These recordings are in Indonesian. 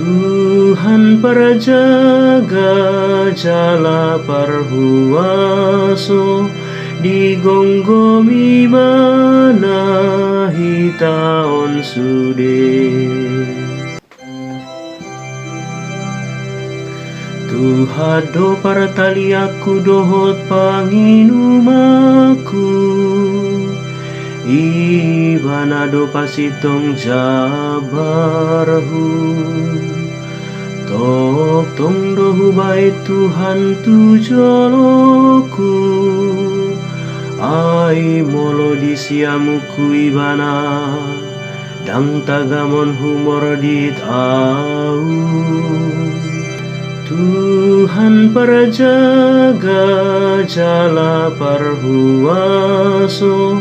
Tuhan Parajaga Jala Parhuaso digonggomi mana hitaon sude. Tuhado partaliaku dohot panginumaku, Ibanado pasitong jabarhu. Tok tong dohu baik Tuhan tujoloku, ai molo disiamuku ibana, dang tagamon humor dit au. Tuhan Parajaga Jala Parhuaso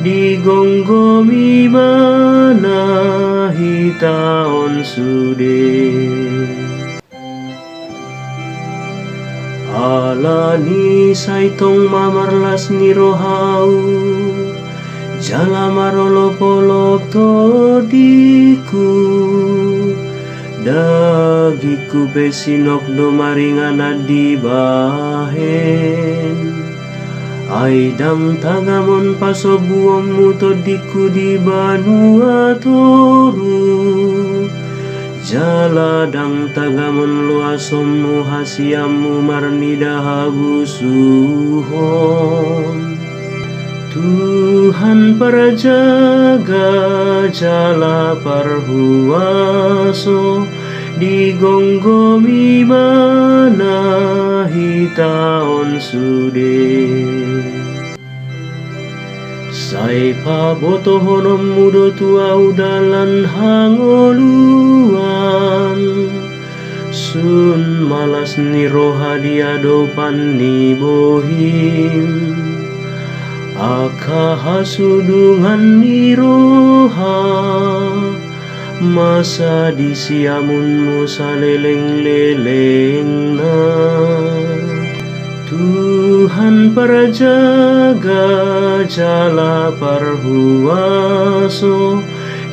digonggomi mana hitaon sude. Alani saitong mamarlas ni rohau, jala marolop-olop todiku, dagiku pesinok do maringana di bahen. Aidang tagamon pasobuom mutodiku di banua toru, jala dang tagamon luasommu hasiammu marnidahabu suhon. Tuhan Parajaga Jala Parhuaso digonggomi mana hitaon sude. Sai paboto honom mudo tua udalan hangoluan, sun malas ni roha diadopan ni bohim. Aka hasudungan ni roha, masa disiamunmu saleleng-leleng na. Tuhan Parajaga Jala Parhuaso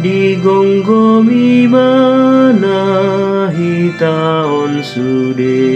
digonggomi mana hitaon sude.